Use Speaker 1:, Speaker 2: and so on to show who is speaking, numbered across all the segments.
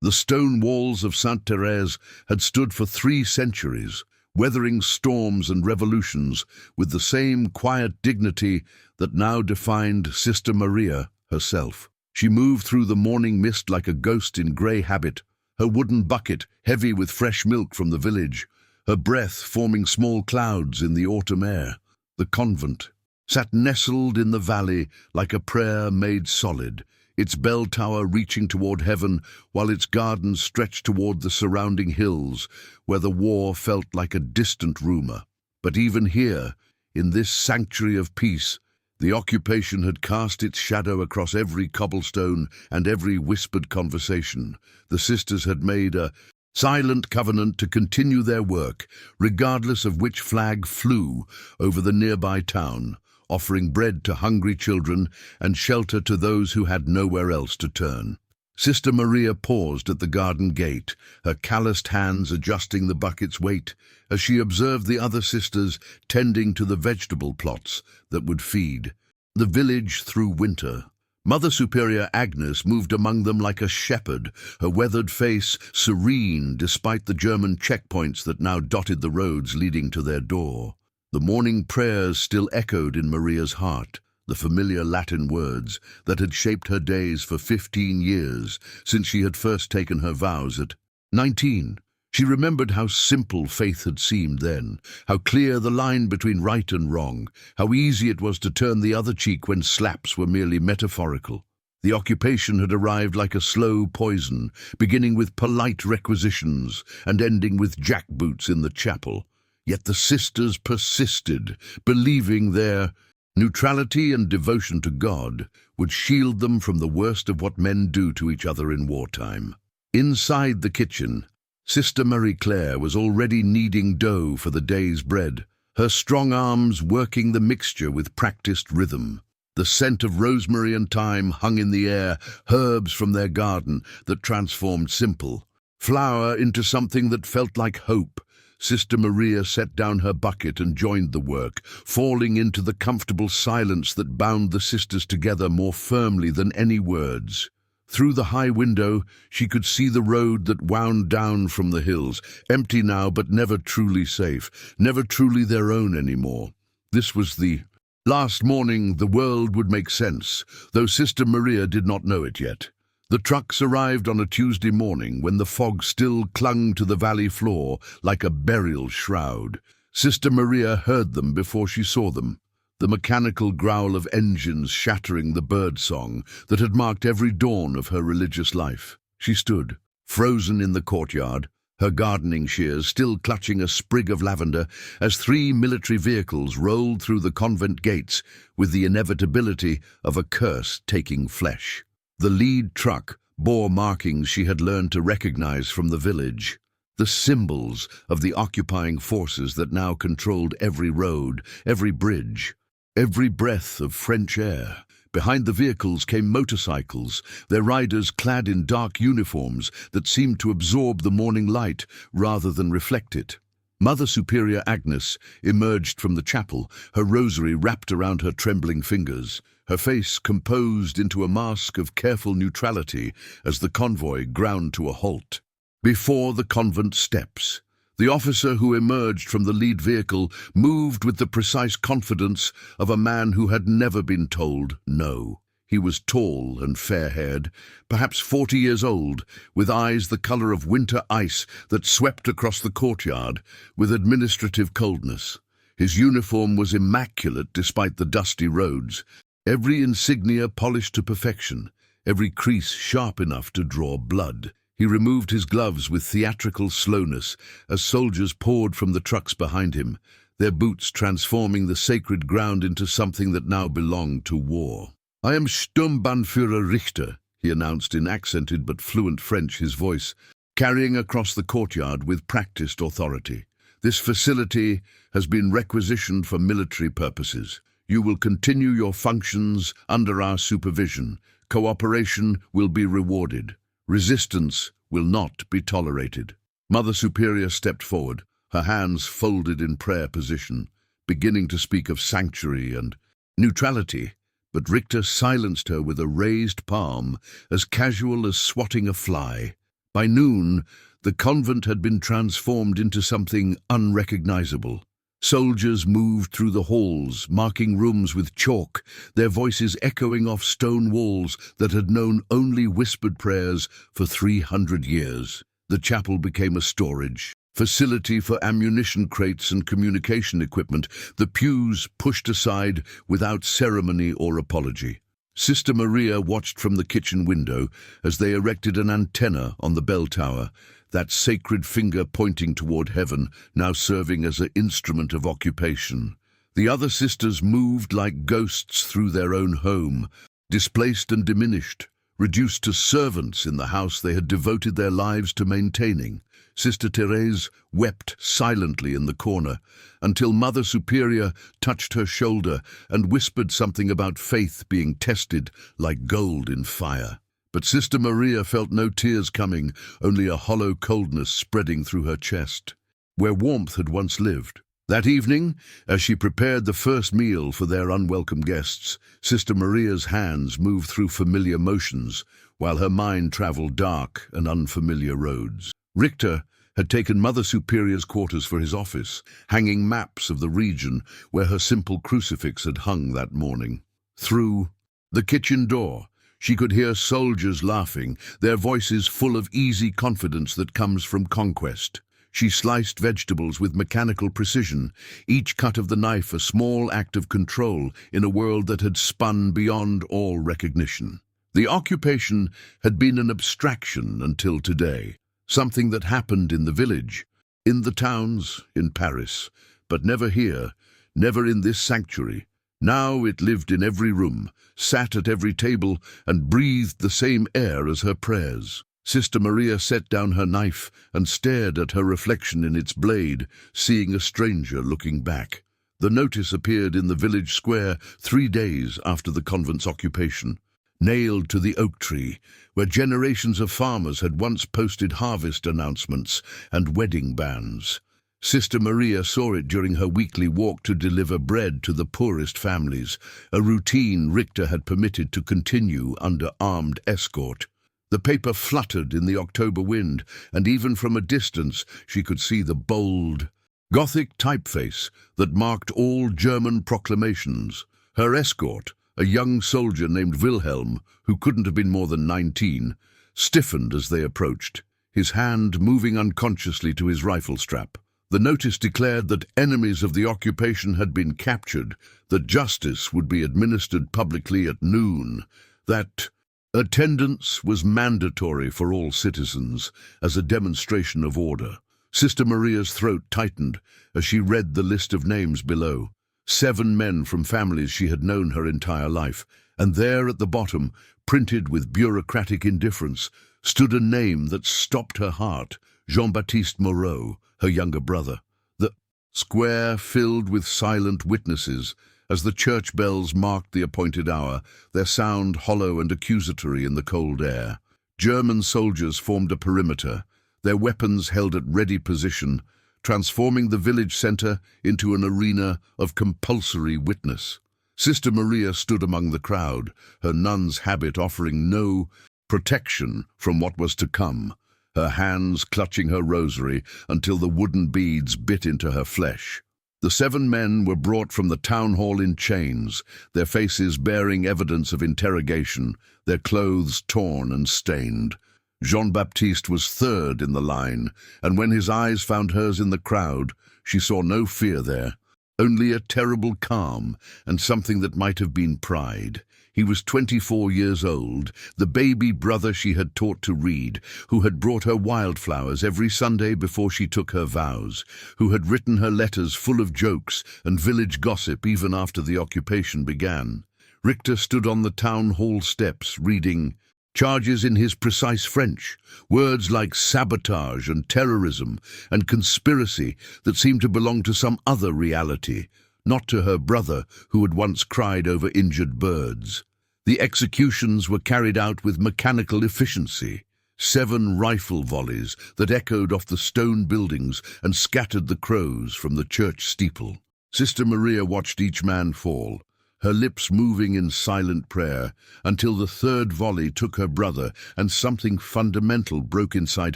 Speaker 1: The stone walls of Sainte Thérèse had stood for 3 centuries, weathering storms and revolutions with the same quiet dignity that now defined Sister Maria herself. She moved through the morning mist like a ghost in grey habit, her wooden bucket heavy with fresh milk from the village, her breath forming small clouds in the autumn air. The convent sat nestled in the valley like a prayer made solid, its bell tower reaching toward heaven while its gardens stretched toward the surrounding hills, where the war felt like a distant rumor. But even here, in this sanctuary of peace, the occupation had cast its shadow across every cobblestone and every whispered conversation. The sisters had made a silent covenant to continue their work, regardless of which flag flew over the nearby town, offering bread to hungry children and shelter to those who had nowhere else to turn. Sister Maria paused at the garden gate, her calloused hands adjusting the bucket's weight, as she observed the other sisters tending to the vegetable plots that would feed the village through winter. Mother Superior Agnes moved among them like a shepherd, her weathered face serene despite the German checkpoints that now dotted the roads leading to their door. The morning prayers still echoed in Maria's heart, the familiar Latin words that had shaped her days for 15 years since she had first taken her vows at 19. She remembered how simple faith had seemed then, how clear the line between right and wrong, how easy it was to turn the other cheek when slaps were merely metaphorical. The occupation had arrived like a slow poison, beginning with polite requisitions and ending with jackboots in the chapel. Yet the sisters persisted, believing their neutrality and devotion to God would shield them from the worst of what men do to each other in wartime. Inside the kitchen, Sister Marie-Claire was already kneading dough for the day's bread, her strong arms working the mixture with practiced rhythm. The scent of rosemary and thyme hung in the air, herbs from their garden that transformed simple flour into something that felt like hope. Sister Maria set down her bucket and joined the work, falling into the comfortable silence that bound the sisters together more firmly than any words. Through the high window, she could see the road that wound down from the hills, empty now but never truly safe, never truly their own anymore. This was the last morning the world would make sense, though Sister Maria did not know it yet. The trucks arrived on a Tuesday morning when the fog still clung to the valley floor like a burial shroud. Sister Maria heard them before she saw them, the mechanical growl of engines shattering the bird-song that had marked every dawn of her religious life. She stood, frozen in the courtyard, her gardening shears still clutching a sprig of lavender, as 3 military vehicles rolled through the convent gates with the inevitability of a curse taking flesh. The lead truck bore markings she had learned to recognize from the village, the symbols of the occupying forces that now controlled every road, every bridge, every breath of French air. Behind the vehicles came motorcycles, their riders clad in dark uniforms that seemed to absorb the morning light rather than reflect it. Mother Superior Agnes emerged from the chapel, her rosary wrapped around her trembling fingers, her face composed into a mask of careful neutrality as the convoy ground to a halt. Before the convent steps, the officer who emerged from the lead vehicle moved with the precise confidence of a man who had never been told no. He was tall and fair-haired, perhaps 40 years old, with eyes the color of winter ice that swept across the courtyard with administrative coldness. His uniform was immaculate despite the dusty roads, every insignia polished to perfection, every crease sharp enough to draw blood. He removed his gloves with theatrical slowness as soldiers poured from the trucks behind him, their boots transforming the sacred ground into something that now belonged to war. "I am Sturmbannführer Richter," he announced in accented but fluent French, his voice carrying across the courtyard with practiced authority. "This facility has been requisitioned for military purposes. You will continue your functions under our supervision. Cooperation will be rewarded. Resistance will not be tolerated." Mother Superior stepped forward, her hands folded in prayer position, beginning to speak of sanctuary and neutrality, but Richter silenced her with a raised palm, as casual as swatting a fly. By noon, the convent had been transformed into something unrecognizable. Soldiers moved through the halls, marking rooms with chalk, their voices echoing off stone walls that had known only whispered prayers for 300 years. The chapel became a storage facility for ammunition crates and communication equipment, the pews pushed aside without ceremony or apology. Sister Maria watched from the kitchen window as they erected an antenna on the bell tower, that sacred finger pointing toward heaven, now serving as an instrument of occupation. The other sisters moved like ghosts through their own home, displaced and diminished, reduced to servants in the house they had devoted their lives to maintaining. Sister Thérèse wept silently in the corner until Mother Superior touched her shoulder and whispered something about faith being tested like gold in fire. But Sister Maria felt no tears coming, only a hollow coldness spreading through her chest, where warmth had once lived. That evening, as she prepared the first meal for their unwelcome guests, Sister Maria's hands moved through familiar motions, while her mind traveled dark and unfamiliar roads. Richter had taken Mother Superior's quarters for his office, hanging maps of the region where her simple crucifix had hung that morning. Through the kitchen door, she could hear soldiers laughing, their voices full of easy confidence that comes from conquest. She sliced vegetables with mechanical precision, each cut of the knife a small act of control in a world that had spun beyond all recognition. The occupation had been an abstraction until today, something that happened in the village, in the towns, in Paris, but never here, never in this sanctuary. Now it lived in every room, sat at every table, and breathed the same air as her prayers. Sister Maria set down her knife and stared at her reflection in its blade, seeing a stranger looking back. The notice appeared in the village square 3 days after the convent's occupation, nailed to the oak tree, where generations of farmers had once posted harvest announcements and wedding banns. Sister Maria saw it during her weekly walk to deliver bread to the poorest families, a routine Richter had permitted to continue under armed escort. The paper fluttered in the October wind, and even from a distance she could see the bold, Gothic typeface that marked all German proclamations. Her escort, a young soldier named Wilhelm, who couldn't have been more than 19, stiffened as they approached, his hand moving unconsciously to his rifle strap. The notice declared that enemies of the occupation had been captured, that justice would be administered publicly at noon, that attendance was mandatory for all citizens as a demonstration of order. Sister Maria's throat tightened as she read the list of names below. 7 men from families she had known her entire life, and there at the bottom, printed with bureaucratic indifference, stood a name that stopped her heart: Jean-Baptiste Moreau, her younger brother. The square filled with silent witnesses as the church bells marked the appointed hour, their sound hollow and accusatory in the cold air. German soldiers formed a perimeter, their weapons held at ready position, transforming the village center into an arena of compulsory witness. Sister Maria stood among the crowd, her nun's habit offering no protection from what was to come, her hands clutching her rosary until the wooden beads bit into her flesh. The 7 men were brought from the town hall in chains, their faces bearing evidence of interrogation, their clothes torn and stained. Jean-Baptiste was third in the line, and when his eyes found hers in the crowd, she saw no fear there, only a terrible calm and something that might have been pride. He was 24 years old, the baby brother she had taught to read, who had brought her wildflowers every Sunday before she took her vows, who had written her letters full of jokes and village gossip even after the occupation began. Richter stood on the town hall steps reading charges in his precise French, words like sabotage and terrorism and conspiracy that seemed to belong to some other reality, not to her brother who had once cried over injured birds. The executions were carried out with mechanical efficiency, 7 rifle volleys that echoed off the stone buildings and scattered the crows from the church steeple. Sister Maria watched each man fall, her lips moving in silent prayer, until the third volley took her brother and something fundamental broke inside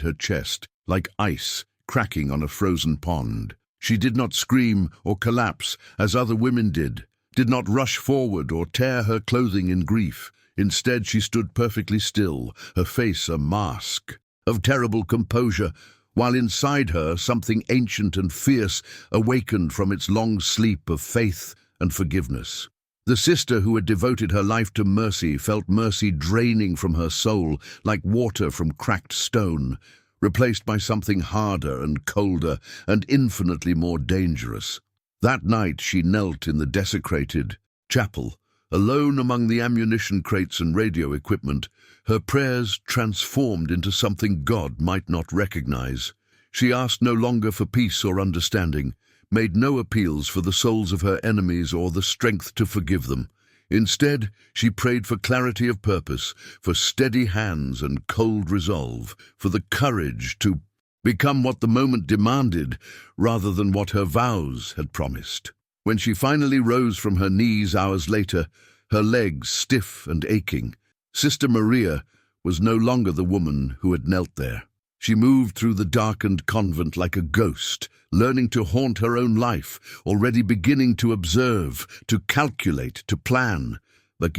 Speaker 1: her chest, like ice cracking on a frozen pond. She did not scream or collapse as other women did not rush forward or tear her clothing in grief. Instead, she stood perfectly still, her face a mask of terrible composure, while inside her something ancient and fierce awakened from its long sleep of faith and forgiveness. The sister who had devoted her life to mercy felt mercy draining from her soul like water from cracked stone, replaced by something harder and colder and infinitely more dangerous. That night she knelt in the desecrated chapel, alone among the ammunition crates and radio equipment, her prayers transformed into something God might not recognize. She asked no longer for peace or understanding, made no appeals for the souls of her enemies or the strength to forgive them. Instead, she prayed for clarity of purpose, for steady hands and cold resolve, for the courage to become what the moment demanded rather than what her vows had promised. When she finally rose from her knees hours later, her legs stiff and aching, Sister Maria was no longer the woman who had knelt there. She moved through the darkened convent like a ghost, learning to haunt her own life, already beginning to observe, to calculate, to plan. But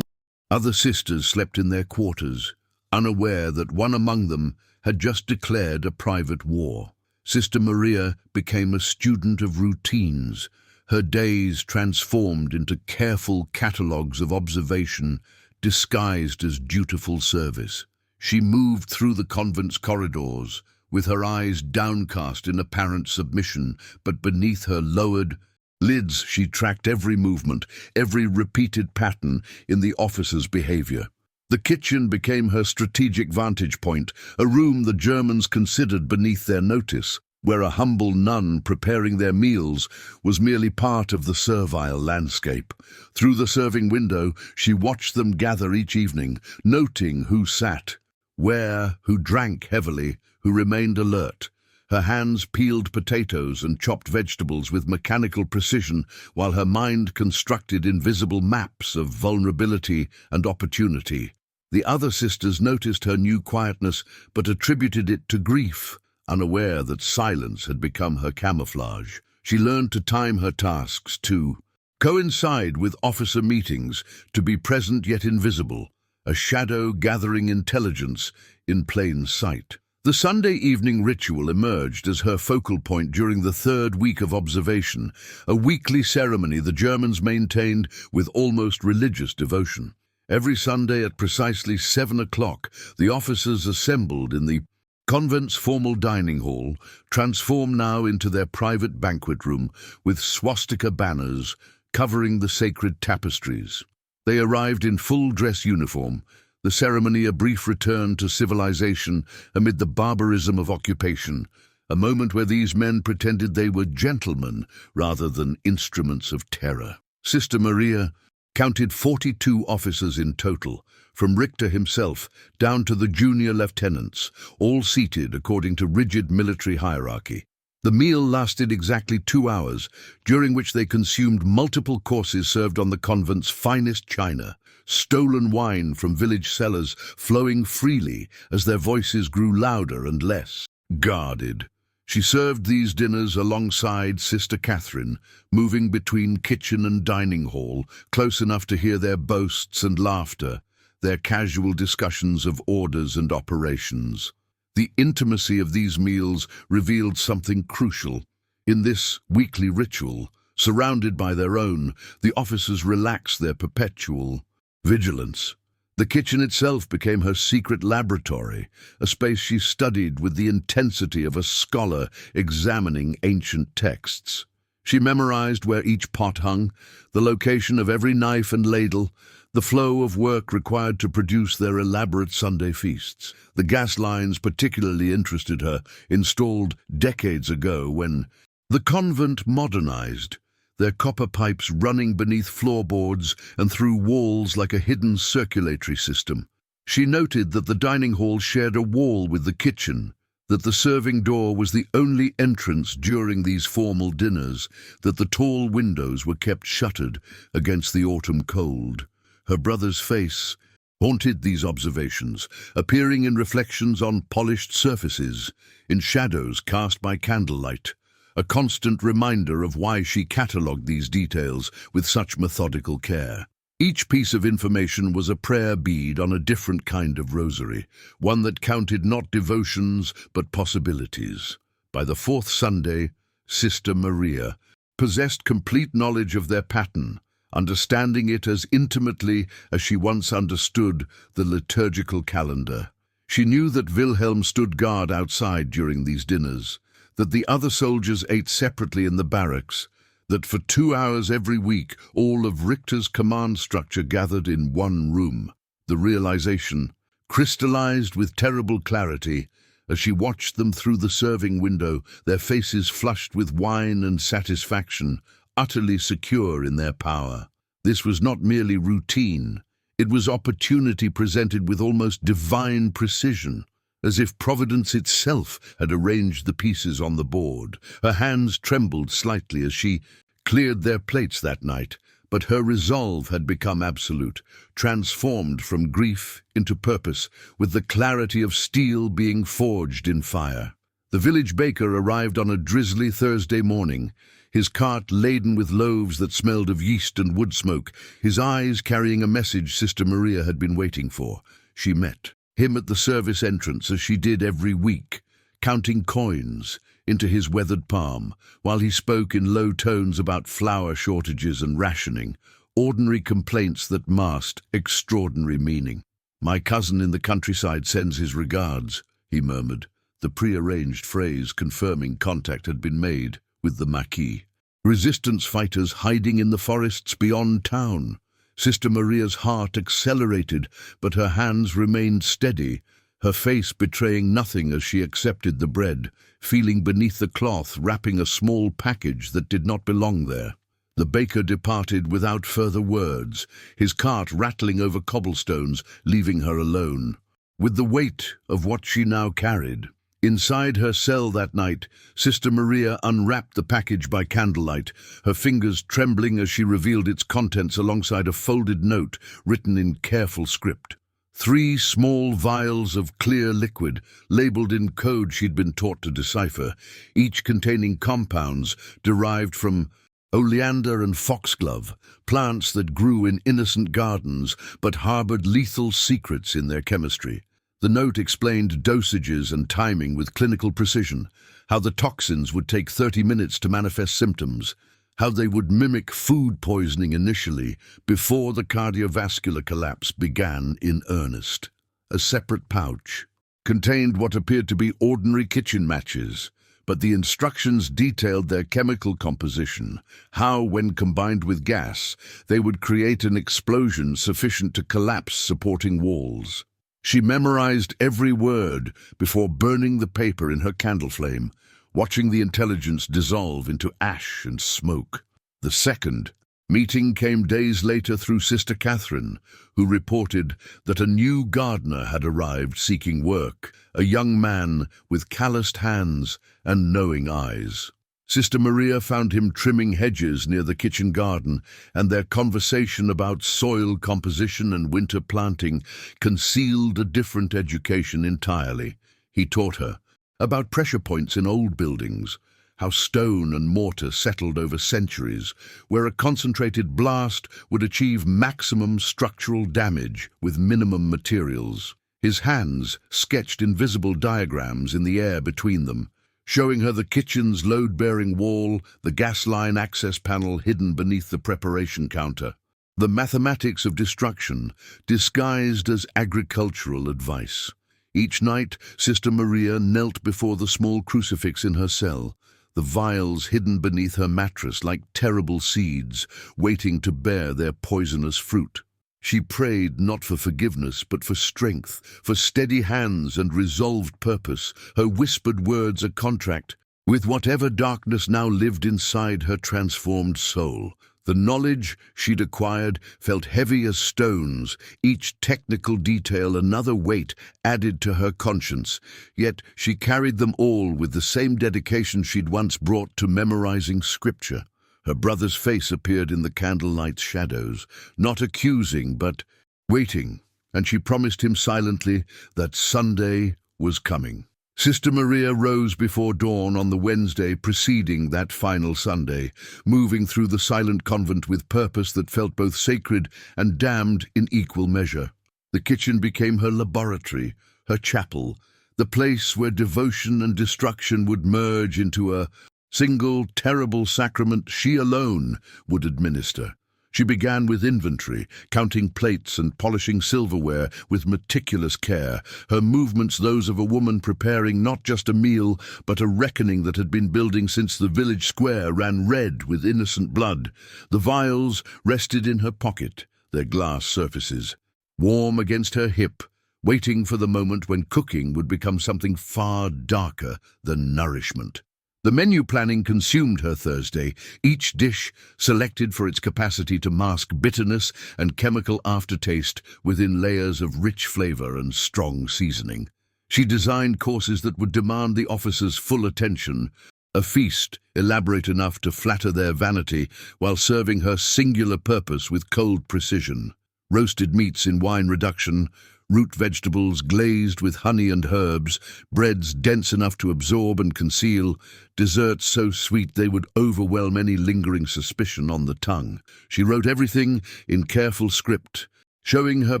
Speaker 1: other sisters slept in their quarters, unaware that one among them had just declared a private war. Sister Maria became a student of routines, her days transformed into careful catalogues of observation disguised as dutiful service. She moved through the convent's corridors, with her eyes downcast in apparent submission, but beneath her lowered lids she tracked every movement, every repeated pattern in the officers' behavior. The kitchen became her strategic vantage point, a room the Germans considered beneath their notice, where a humble nun preparing their meals was merely part of the servile landscape. Through the serving window, she watched them gather each evening, noting who sat where, who drank heavily, who remained alert. Her hands peeled potatoes and chopped vegetables with mechanical precision, while her mind constructed invisible maps of vulnerability and opportunity. The other sisters noticed her new quietness, but attributed it to grief, unaware that silence had become her camouflage. She learned to time her tasks, to coincide with officer meetings, to be present yet invisible, a shadow gathering intelligence in plain sight. The Sunday evening ritual emerged as her focal point during the third week of observation, a weekly ceremony the Germans maintained with almost religious devotion. Every Sunday at precisely 7 o'clock, the officers assembled in the convent's formal dining hall, transformed now into their private banquet room, with swastika banners covering the sacred tapestries. They arrived in full dress uniform, the ceremony a brief return to civilization amid the barbarism of occupation, a moment where these men pretended they were gentlemen rather than instruments of terror. Sister Maria counted 42 officers in total, from Richter himself down to the junior lieutenants, all seated according to rigid military hierarchy. The meal lasted exactly 2 hours, during which they consumed multiple courses served on the convent's finest china, stolen wine from village cellars flowing freely as their voices grew louder and less guarded. She served these dinners alongside Sister Catherine, moving between kitchen and dining hall, close enough to hear their boasts and laughter, their casual discussions of orders and operations. The intimacy of these meals revealed something crucial. In this weekly ritual, surrounded by their own, the officers relaxed their perpetual vigilance. The kitchen itself became her secret laboratory, a space she studied with the intensity of a scholar examining ancient texts. She memorized where each pot hung, the location of every knife and ladle, the flow of work required to produce their elaborate Sunday feasts. The gas lines particularly interested her, installed decades ago when the convent modernized, their copper pipes running beneath floorboards and through walls like a hidden circulatory system. She noted that the dining hall shared a wall with the kitchen, that the serving door was the only entrance during these formal dinners, that the tall windows were kept shuttered against the autumn cold. Her brother's face haunted these observations, appearing in reflections on polished surfaces, in shadows cast by candlelight, a constant reminder of why she catalogued these details with such methodical care. Each piece of information was a prayer bead on a different kind of rosary, one that counted not devotions but possibilities. By the fourth Sunday, Sister Maria possessed complete knowledge of their pattern, understanding it as intimately as she once understood the liturgical calendar. She knew that Wilhelm stood guard outside during these dinners, that the other soldiers ate separately in the barracks, that for 2 hours every week all of Richter's command structure gathered in one room. The realization crystallized with terrible clarity as she watched them through the serving window, their faces flushed with wine and satisfaction, utterly secure in their power. This was not merely routine, it was opportunity presented with almost divine precision, as if Providence itself had arranged the pieces on the board. Her hands trembled slightly as she cleared their plates that night, but her resolve had become absolute, transformed from grief into purpose, with the clarity of steel being forged in fire. The village baker arrived on a drizzly Thursday morning, his cart laden with loaves that smelled of yeast and wood smoke, his eyes carrying a message Sister Maria had been waiting for. She met him at the service entrance as she did every week, counting coins into his weathered palm, while he spoke in low tones about flour shortages and rationing, ordinary complaints that masked extraordinary meaning. "My cousin in the countryside sends his regards," he murmured, the prearranged phrase confirming contact had been made with the Marquis. Resistance fighters hiding in the forests beyond town. Sister Maria's heart accelerated, but her hands remained steady, her face betraying nothing as she accepted the bread, feeling beneath the cloth wrapping a small package that did not belong there. The baker departed without further words, his cart rattling over cobblestones, leaving her alone, with the weight of what she now carried. Inside her cell that night, Sister Maria unwrapped the package by candlelight, her fingers trembling as she revealed its contents alongside a folded note written in careful script. 3 small vials of clear liquid, labeled in code she'd been taught to decipher, each containing compounds derived from oleander and foxglove, plants that grew in innocent gardens but harbored lethal secrets in their chemistry. The note explained dosages and timing with clinical precision, how the toxins would take 30 minutes to manifest symptoms, how they would mimic food poisoning initially before the cardiovascular collapse began in earnest. A separate pouch contained what appeared to be ordinary kitchen matches, but the instructions detailed their chemical composition, how, when combined with gas, they would create an explosion sufficient to collapse supporting walls. She memorized every word before burning the paper in her candle flame, watching the intelligence dissolve into ash and smoke. The second meeting came days later through Sister Catherine, who reported that a new gardener had arrived seeking work, a young man with calloused hands and knowing eyes. Sister Maria found him trimming hedges near the kitchen garden, and their conversation about soil composition and winter planting concealed a different education entirely. He taught her about pressure points in old buildings, how stone and mortar settled over centuries, where a concentrated blast would achieve maximum structural damage with minimum materials. His hands sketched invisible diagrams in the air between them, showing her the kitchen's load-bearing wall, the gas line access panel hidden beneath the preparation counter. The mathematics of destruction disguised as agricultural advice. Each night, Sister Maria knelt before the small crucifix in her cell, the vials hidden beneath her mattress like terrible seeds, waiting to bear their poisonous fruit. She prayed not for forgiveness, but for strength, for steady hands and resolved purpose, her whispered words a contract with whatever darkness now lived inside her transformed soul. The knowledge she'd acquired felt heavy as stones, each technical detail another weight added to her conscience, yet she carried them all with the same dedication she'd once brought to memorizing scripture. Her brother's face appeared in the candlelight's shadows, not accusing, but waiting, and she promised him silently that Sunday was coming. Sister Maria rose before dawn on the Wednesday preceding that final Sunday, moving through the silent convent with purpose that felt both sacred and damned in equal measure. The kitchen became her laboratory, her chapel, the place where devotion and destruction would merge into a single terrible sacrament she alone would administer. She began with inventory, counting plates and polishing silverware with meticulous care, her movements those of a woman preparing not just a meal, but a reckoning that had been building since the village square ran red with innocent blood. The vials rested in her pocket, their glass surfaces, warm against her hip, waiting for the moment when cooking would become something far darker than nourishment. The menu planning consumed her Thursday, each dish selected for its capacity to mask bitterness and chemical aftertaste within layers of rich flavor and strong seasoning. She designed courses that would demand the officers' full attention, a feast elaborate enough to flatter their vanity while serving her singular purpose with cold precision. Roasted meats in wine reduction, root vegetables glazed with honey and herbs, breads dense enough to absorb and conceal, desserts so sweet they would overwhelm any lingering suspicion on the tongue. She wrote everything in careful script, showing her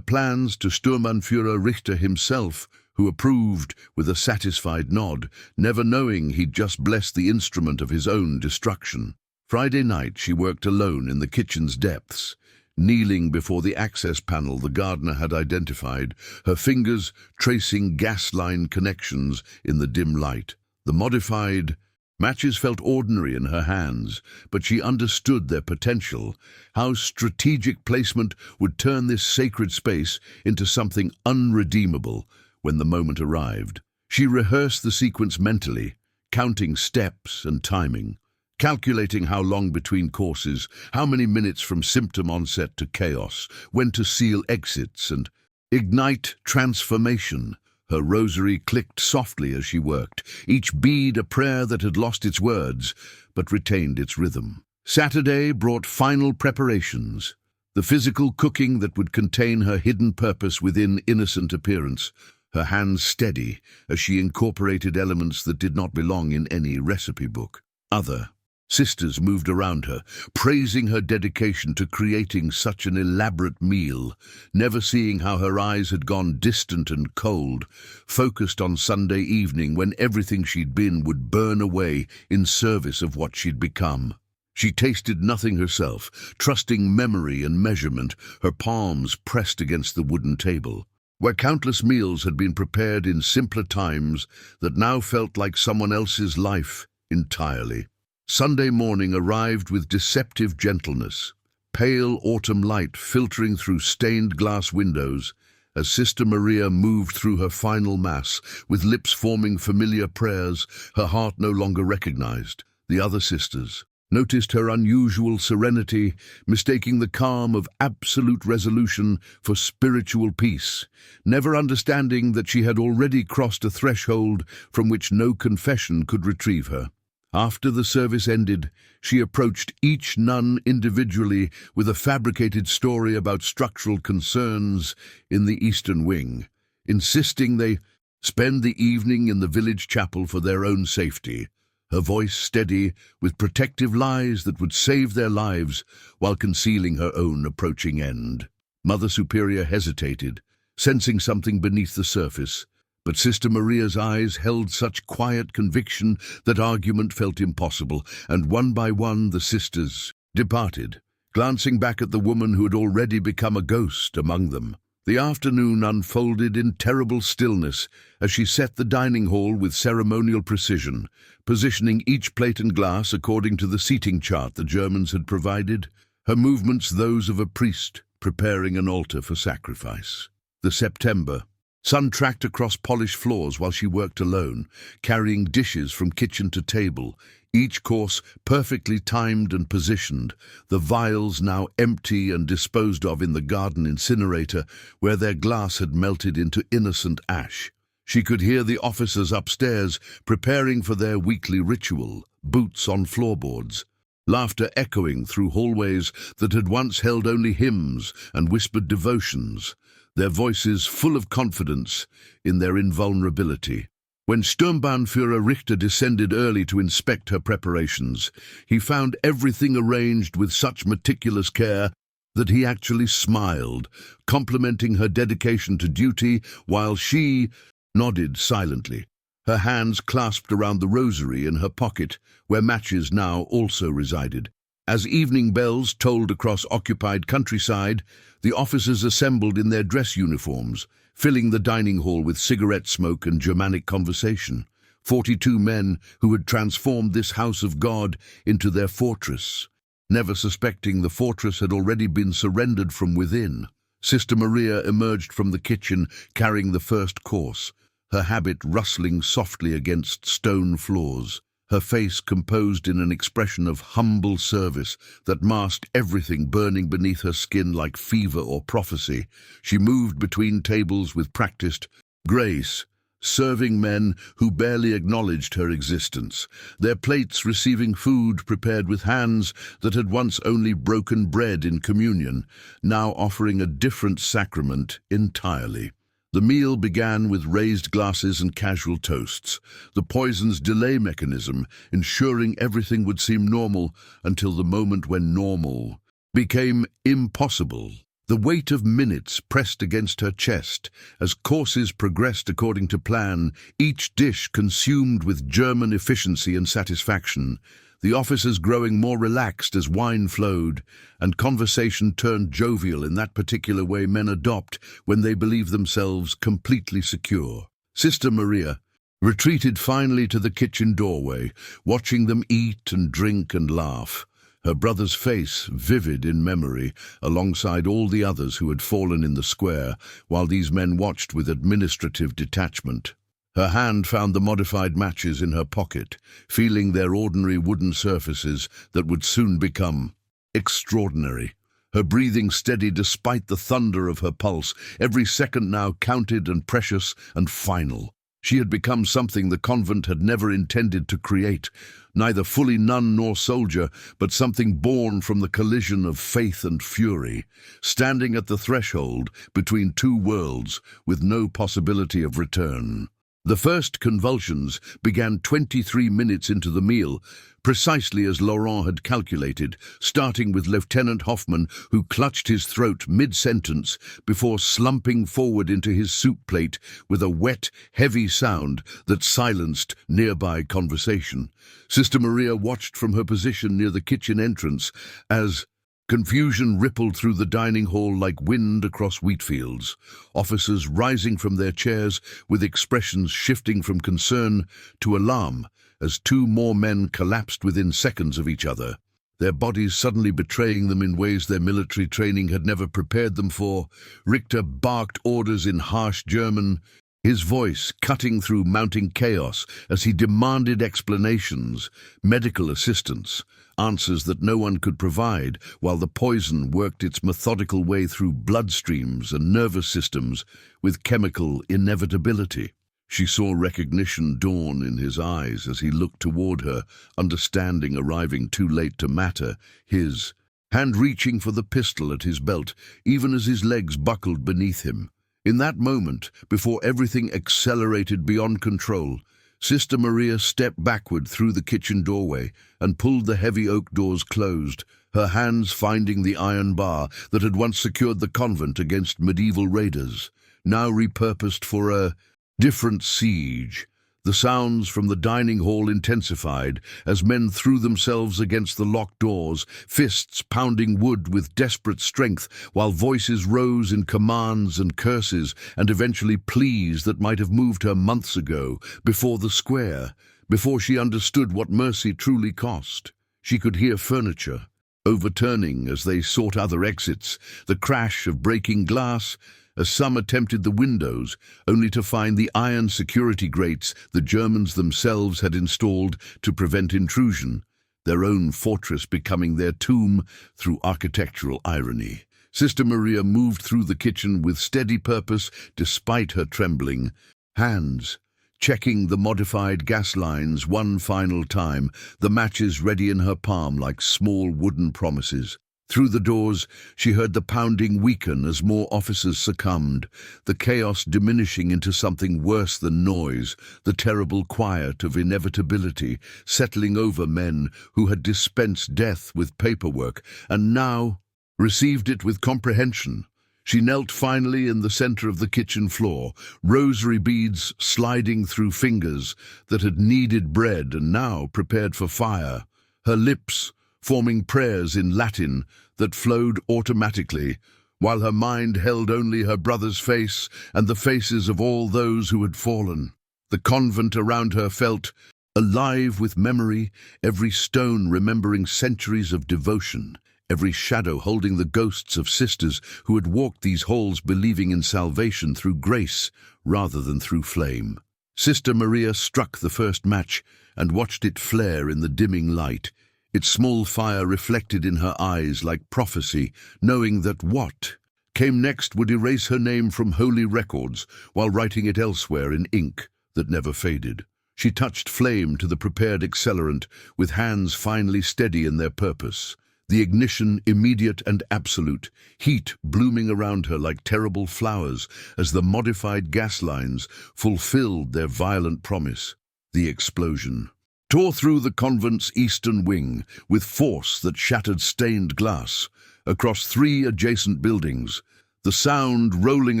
Speaker 1: plans to Sturmbannführer Richter himself, who approved with a satisfied nod, never knowing he'd just blessed the instrument of his own destruction. Friday night she worked alone in the kitchen's depths, kneeling before the access panel the gardener had identified, her fingers tracing gas line connections in the dim light. The modified matches felt ordinary in her hands, but she understood their potential, how strategic placement would turn this sacred space into something unredeemable when the moment arrived. She rehearsed the sequence mentally, counting steps and timing, calculating how long between courses, how many minutes from symptom onset to chaos, when to seal exits and ignite transformation. Her rosary clicked softly as she worked, each bead a prayer that had lost its words, but retained its rhythm. Saturday brought final preparations, the physical cooking that would contain her hidden purpose within innocent appearance, her hands steady as she incorporated elements that did not belong in any recipe book. Other sisters moved around her, praising her dedication to creating such an elaborate meal, never seeing how her eyes had gone distant and cold, focused on Sunday evening when everything she'd been would burn away in service of what she'd become. She tasted nothing herself, trusting memory and measurement, her palms pressed against the wooden table, where countless meals had been prepared in simpler times that now felt like someone else's life entirely. Sunday morning arrived with deceptive gentleness, pale autumn light filtering through stained glass windows as Sister Maria moved through her final Mass, with lips forming familiar prayers her heart no longer recognized. The other sisters noticed her unusual serenity, mistaking the calm of absolute resolution for spiritual peace, never understanding that she had already crossed a threshold from which no confession could retrieve her. After the service ended, she approached each nun individually with a fabricated story about structural concerns in the Eastern Wing, insisting they spend the evening in the village chapel for their own safety, her voice steady with protective lies that would save their lives while concealing her own approaching end. Mother Superior hesitated, sensing something beneath the surface, but Sister Maria's eyes held such quiet conviction that argument felt impossible, and one by one the sisters departed, glancing back at the woman who had already become a ghost among them. The afternoon unfolded in terrible stillness as she set the dining hall with ceremonial precision, positioning each plate and glass according to the seating chart the Germans had provided, her movements those of a priest preparing an altar for sacrifice. The September Sun tracked across polished floors while she worked alone, carrying dishes from kitchen to table, each course perfectly timed and positioned, the vials now empty and disposed of in the garden incinerator where their glass had melted into innocent ash. She could hear the officers upstairs preparing for their weekly ritual, boots on floorboards, laughter echoing through hallways that had once held only hymns and whispered devotions, their voices full of confidence in their invulnerability. When Sturmbannführer Richter descended early to inspect her preparations, he found everything arranged with such meticulous care that he actually smiled, complimenting her dedication to duty while she nodded silently, her hands clasped around the rosary in her pocket, where matches now also resided. As evening bells tolled across occupied countryside, the officers assembled in their dress uniforms, filling the dining hall with cigarette smoke and Germanic conversation. 42 men who had transformed this house of God into their fortress, never suspecting the fortress had already been surrendered from within. Sister Maria emerged from the kitchen carrying the first course, her habit rustling softly against stone floors, her face composed in an expression of humble service that masked everything burning beneath her skin like fever or prophecy. She moved between tables with practiced grace, serving men who barely acknowledged her existence, their plates receiving food prepared with hands that had once only broken bread in communion, now offering a different sacrament entirely. The meal began with raised glasses and casual toasts, the poison's delay mechanism ensuring everything would seem normal until the moment when normal became impossible. The weight of minutes pressed against her chest as courses progressed according to plan, each dish consumed with German efficiency and satisfaction, the officers growing more relaxed as wine flowed, and conversation turned jovial in that particular way men adopt when they believe themselves completely secure. Sister Maria retreated finally to the kitchen doorway, watching them eat and drink and laugh, her brother's face vivid in memory, alongside all the others who had fallen in the square, while these men watched with administrative detachment. Her hand found the modified matches in her pocket, feeling their ordinary wooden surfaces that would soon become extraordinary. Her breathing steady despite the thunder of her pulse, every second now counted and precious and final. She had become something the convent had never intended to create, neither fully nun nor soldier, but something born from the collision of faith and fury, standing at the threshold between two worlds with no possibility of return. The first convulsions began 23 minutes into the meal, precisely as Laurent had calculated, starting with Lieutenant Hoffman, who clutched his throat mid-sentence before slumping forward into his soup plate with a wet, heavy sound that silenced nearby conversation. Sister Maria watched from her position near the kitchen entrance as confusion rippled through the dining hall like wind across wheat fields, officers rising from their chairs with expressions shifting from concern to alarm as two more men collapsed within seconds of each other, their bodies suddenly betraying them in ways their military training had never prepared them for. Richter barked orders in harsh German, his voice cutting through mounting chaos as he demanded explanations, medical assistance, answers that no one could provide, while the poison worked its methodical way through bloodstreams and nervous systems with chemical inevitability. She saw recognition dawn in his eyes as he looked toward her, understanding arriving too late to matter, his hand reaching for the pistol at his belt, even as his legs buckled beneath him. In that moment, before everything accelerated beyond control, Sister Maria stepped backward through the kitchen doorway and pulled the heavy oak doors closed, her hands finding the iron bar that had once secured the convent against medieval raiders, now repurposed for a different siege. The sounds from the dining hall intensified as men threw themselves against the locked doors, fists pounding wood with desperate strength, while voices rose in commands and curses and eventually pleas that might have moved her months ago, before the square, before she understood what mercy truly cost. She could hear furniture overturning as they sought other exits, the crash of breaking glass, as some attempted the windows, only to find the iron security grates the Germans themselves had installed to prevent intrusion, their own fortress becoming their tomb through architectural irony. Sister Maria moved through the kitchen with steady purpose despite her trembling hands, checking the modified gas lines one final time, the matches ready in her palm like small wooden promises. Through the doors, she heard the pounding weaken as more officers succumbed, the chaos diminishing into something worse than noise, the terrible quiet of inevitability settling over men who had dispensed death with paperwork and now received it with comprehension. She knelt finally in the center of the kitchen floor, rosary beads sliding through fingers that had kneaded bread and now prepared for fire, her lips forming prayers in Latin that flowed automatically, while her mind held only her brother's face and the faces of all those who had fallen. The convent around her felt alive with memory, every stone remembering centuries of devotion, every shadow holding the ghosts of sisters who had walked these halls believing in salvation through grace rather than through flame. Sister Maria struck the first match and watched it flare in the dimming light, its small fire reflected in her eyes like prophecy, knowing that what came next would erase her name from holy records while writing it elsewhere in ink that never faded. She touched flame to the prepared accelerant with hands finally steady in their purpose, the ignition immediate and absolute, heat blooming around her like terrible flowers as the modified gas lines fulfilled their violent promise. The explosion tore through the convent's eastern wing with force that shattered stained glass across 3 adjacent buildings, the sound rolling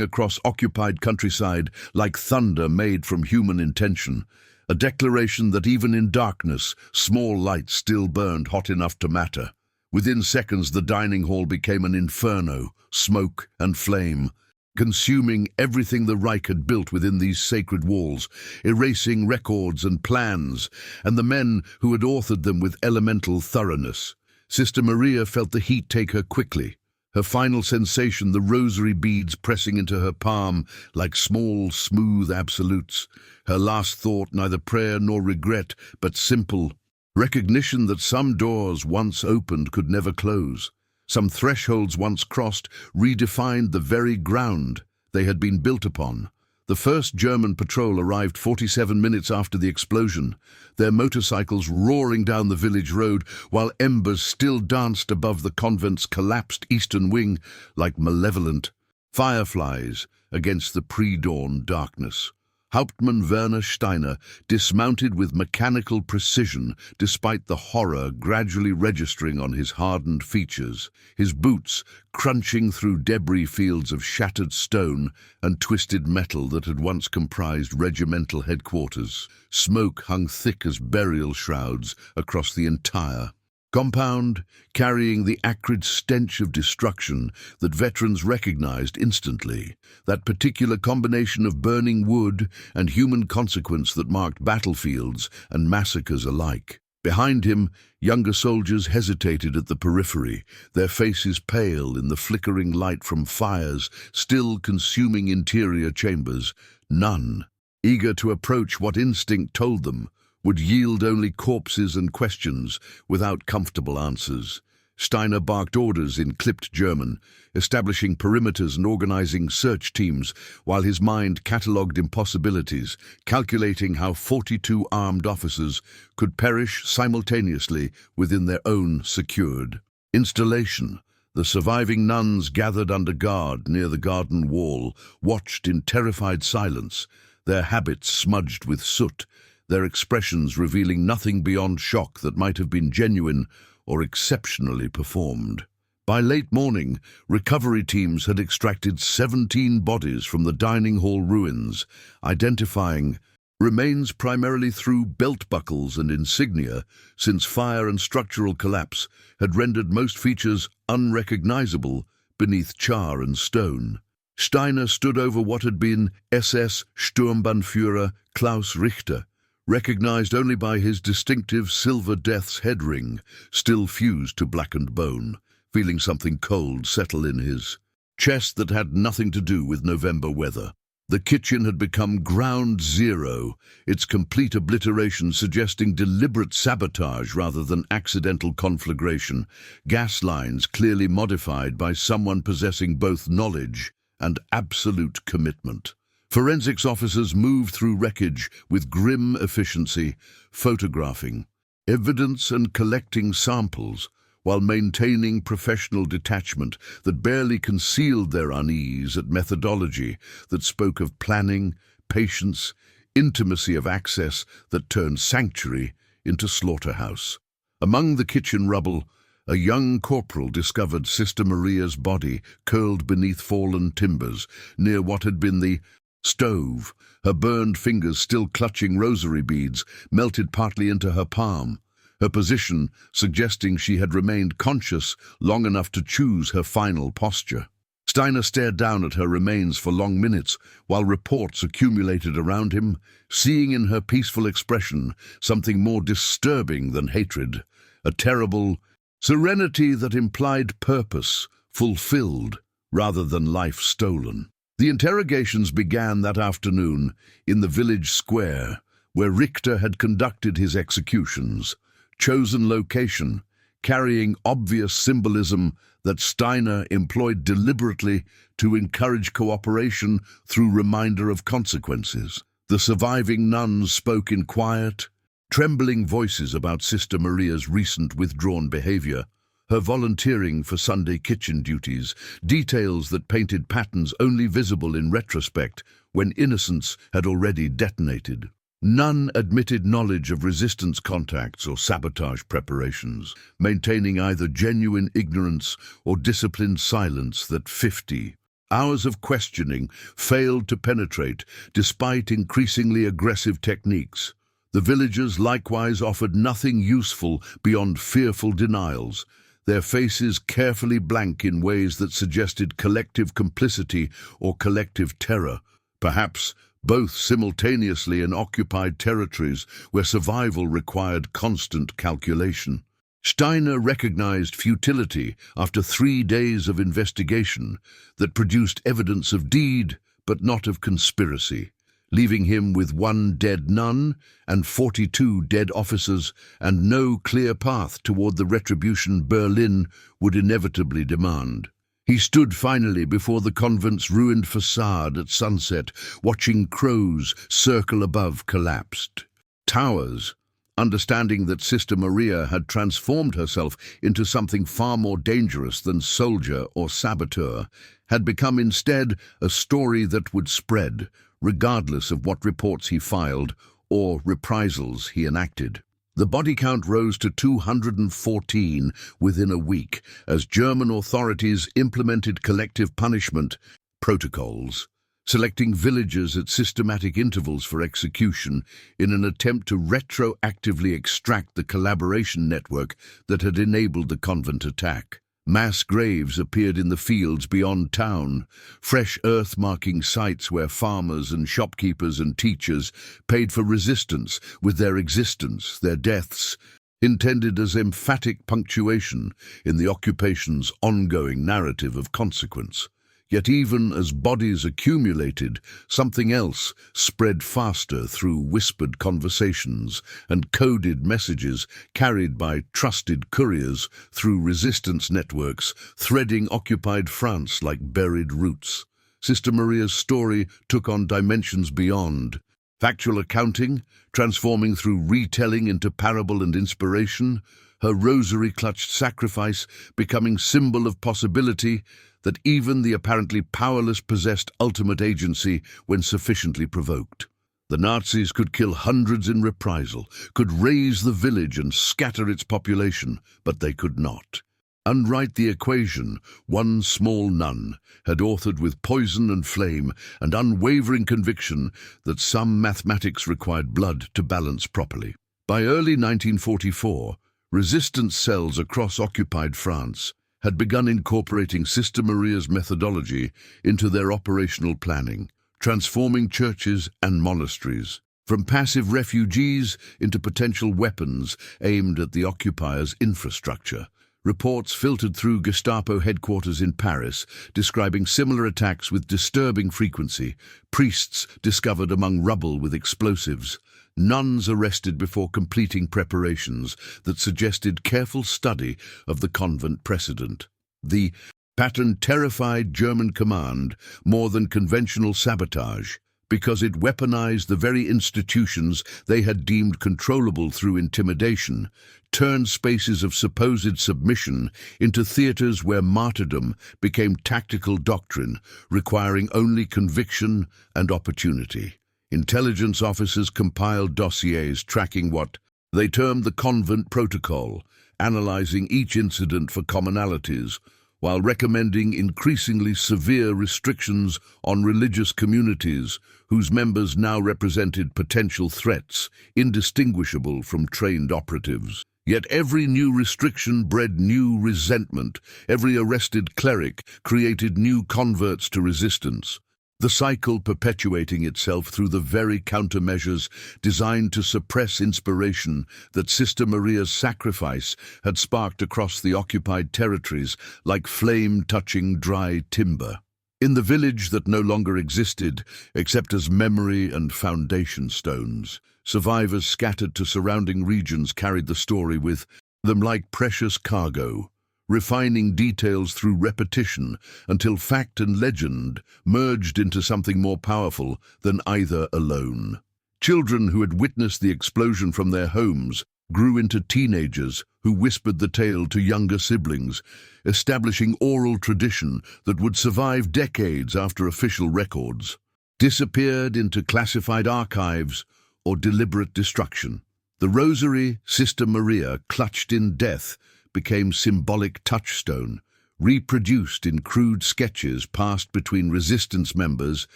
Speaker 1: across occupied countryside like thunder made from human intention, a declaration that even in darkness, small lights still burned hot enough to matter. Within seconds, the dining hall became an inferno, smoke and flame, consuming everything the Reich had built within these sacred walls, erasing records and plans, and the men who had authored them with elemental thoroughness. Sister Maria felt the heat take her quickly, her final sensation the rosary beads pressing into her palm like small, smooth absolutes, her last thought neither prayer nor regret, but simple recognition that some doors once opened could never close. Some thresholds once crossed redefined the very ground they had been built upon. The first German patrol arrived 47 minutes after the explosion, their motorcycles roaring down the village road while embers still danced above the convent's collapsed eastern wing like malevolent fireflies against the pre-dawn darkness. Hauptmann Werner Steiner dismounted with mechanical precision despite the horror gradually registering on his hardened features, his boots crunching through debris fields of shattered stone and twisted metal that had once comprised regimental headquarters. Smoke hung thick as burial shrouds across the entire compound, carrying the acrid stench of destruction that veterans recognized instantly, that particular combination of burning wood and human consequence that marked battlefields and massacres alike. Behind him, younger soldiers hesitated at the periphery, their faces pale in the flickering light from fires still consuming interior chambers, none eager to approach what instinct told them would yield only corpses and questions without comfortable answers. Steiner barked orders in clipped German, establishing perimeters and organizing search teams, while his mind catalogued impossibilities, calculating how 42 armed officers could perish simultaneously within their own secured installation. The surviving nuns gathered under guard near the garden wall, watched in terrified silence, their habits smudged with soot, their expressions revealing nothing beyond shock that might have been genuine or exceptionally performed. By late morning, recovery teams had extracted 17 bodies from the dining hall ruins, identifying remains primarily through belt buckles and insignia, since fire and structural collapse had rendered most features unrecognizable beneath char and stone. Steiner stood over what had been SS Sturmbannführer Klaus Richter, recognized only by his distinctive silver death's head ring, still fused to blackened bone, feeling something cold settle in his chess that had nothing to do with November weather. The kitchen had become ground zero, its complete obliteration suggesting deliberate sabotage rather than accidental conflagration, gas lines clearly modified by someone possessing both knowledge and absolute commitment. Forensics officers moved through wreckage with grim efficiency, photographing evidence and collecting samples, while maintaining professional detachment that barely concealed their unease at methodology that spoke of planning, patience, intimacy of access that turned sanctuary into slaughterhouse. Among the kitchen rubble, a young corporal discovered Sister Maria's body curled beneath fallen timbers near what had been the stove, her burned fingers still clutching rosary beads melted partly into her palm, her position suggesting she had remained conscious long enough to choose her final posture. Steiner stared down at her remains for long minutes while reports accumulated around him, seeing in her peaceful expression something more disturbing than hatred, a terrible serenity that implied purpose fulfilled rather than life stolen. The interrogations began that afternoon in the village square where Richter had conducted his executions, chosen location, carrying obvious symbolism that Steiner employed deliberately to encourage cooperation through reminder of consequences. The surviving nuns spoke in quiet, trembling voices about Sister Maria's recent withdrawn behavior, her volunteering for Sunday kitchen duties, details that painted patterns only visible in retrospect when innocence had already detonated. None admitted knowledge of resistance contacts or sabotage preparations, maintaining either genuine ignorance or disciplined silence that 50 hours of questioning failed to penetrate despite increasingly aggressive techniques. The villagers likewise offered nothing useful beyond fearful denials, their faces carefully blank in ways that suggested collective complicity or collective terror, perhaps both simultaneously in occupied territories where survival required constant calculation. Steiner recognized futility after 3 days of investigation that produced evidence of deed but not of conspiracy, leaving him with 1 dead nun and 42 dead officers and no clear path toward the retribution Berlin would inevitably demand. He stood finally before the convent's ruined facade at sunset, watching crows circle above collapsed towers, understanding that Sister Maria had transformed herself into something far more dangerous than soldier or saboteur, had become instead a story that would spread, regardless of what reports he filed or reprisals he enacted. The body count rose to 214 within a week as German authorities implemented collective punishment protocols, selecting villagers at systematic intervals for execution in an attempt to retroactively extract the collaboration network that had enabled the convent attack. Mass graves appeared in the fields beyond town, fresh earth marking sites where farmers and shopkeepers and teachers paid for resistance with their existence, their deaths, intended as emphatic punctuation in the occupation's ongoing narrative of consequence. Yet even as bodies accumulated, something else spread faster through whispered conversations and coded messages carried by trusted couriers through resistance networks threading occupied France like buried roots. Sister Maria's story took on dimensions beyond factual accounting, transforming through retelling into parable and inspiration, her rosary-clutched sacrifice becoming symbol of possibility that even the apparently powerless possessed ultimate agency when sufficiently provoked. The Nazis could kill hundreds in reprisal, could raze the village and scatter its population, but they could not unwrite the equation one small nun had authored with poison and flame and unwavering conviction that some mathematics required blood to balance properly. By early 1944, resistance cells across occupied France had begun incorporating Sister Maria's methodology into their operational planning, transforming churches and monasteries from passive refugees into potential weapons aimed at the occupiers' infrastructure. Reports filtered through Gestapo headquarters in Paris, describing similar attacks with disturbing frequency, priests discovered among rubble with explosives, nuns arrested before completing preparations that suggested careful study of the convent precedent. The pattern terrified German command more than conventional sabotage, because it weaponized the very institutions they had deemed controllable through intimidation, turned spaces of supposed submission into theaters where martyrdom became tactical doctrine, requiring only conviction and opportunity. Intelligence officers compiled dossiers tracking what they termed the Convent Protocol, analyzing each incident for commonalities, while recommending increasingly severe restrictions on religious communities whose members now represented potential threats, indistinguishable from trained operatives. Yet every new restriction bred new resentment. Every arrested cleric created new converts to resistance, the cycle perpetuating itself through the very countermeasures designed to suppress inspiration that Sister Maria's sacrifice had sparked across the occupied territories like flame-touching dry timber. In the village that no longer existed, except as memory and foundation stones, survivors scattered to surrounding regions carried the story with them like precious cargo, refining details through repetition until fact and legend merged into something more powerful than either alone. Children who had witnessed the explosion from their homes grew into teenagers who whispered the tale to younger siblings, establishing oral tradition that would survive decades after official records disappeared into classified archives or deliberate destruction. The rosary Sister Maria clutched in death became symbolic touchstone, reproduced in crude sketches passed between resistance members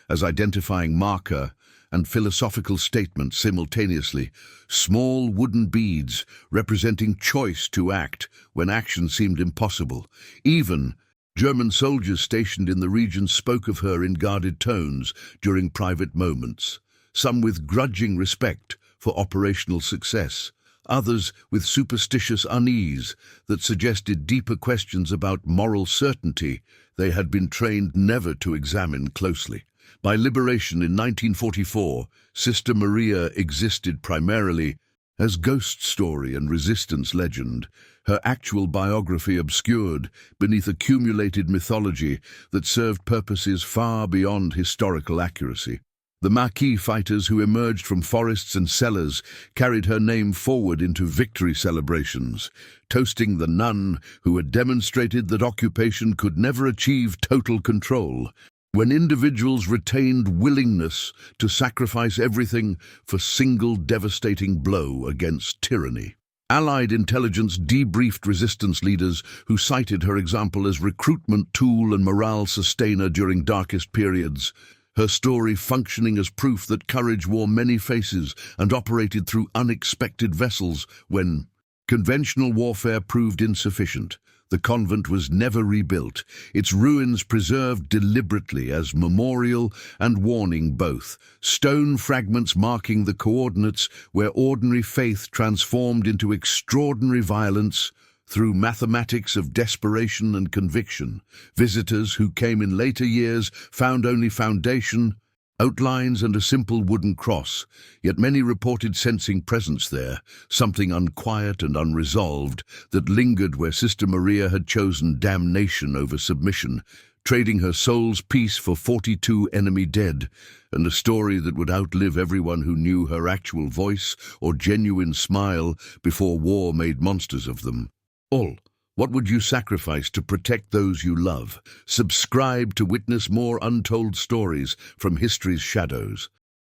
Speaker 1: as identifying marker and philosophical statements simultaneously, small wooden beads representing choice to act when action seemed impossible. Even German soldiers stationed in the region spoke of her in guarded tones during private moments, some with grudging respect for operational success, others with superstitious unease that suggested deeper questions about moral certainty they had been trained never to examine closely. By liberation in 1944, Sister Maria existed primarily as ghost story and resistance legend, her actual biography obscured beneath accumulated mythology that served purposes far beyond historical accuracy. The Maquis fighters who emerged from forests and cellars carried her name forward into victory celebrations, toasting the nun who had demonstrated that occupation could never achieve total control. When individuals retained willingness to sacrifice everything for single devastating blow against tyranny. Allied intelligence debriefed resistance leaders who cited her example as recruitment tool and morale sustainer during darkest periods, her story functioning as proof that courage wore many faces and operated through unexpected vessels when conventional warfare proved insufficient. The convent was never rebuilt, its ruins preserved deliberately as memorial and warning both, stone fragments marking the coordinates where ordinary faith transformed into extraordinary violence through mathematics of desperation and conviction. Visitors who came in later years found only foundation, outlines and a simple wooden cross, yet many reported sensing presence there, something unquiet and unresolved that lingered where Sister Maria had chosen damnation over submission, trading her soul's peace for 42 enemy dead, and a story that would outlive everyone who knew her actual voice or genuine smile before war made monsters of them. All. What would you sacrifice to protect those you love? Subscribe to witness more untold stories from history's shadows.